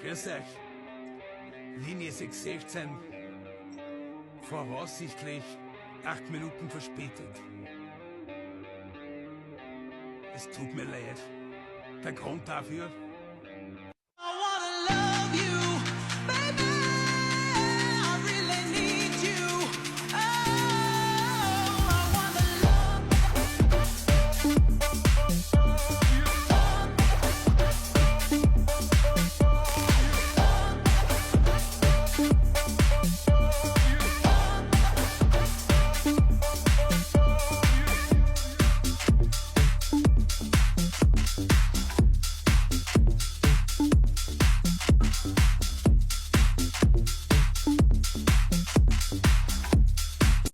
Grüß euch. Linie 616. Voraussichtlich 8 Minuten verspätet. Es tut mir leid. Der Grund dafür?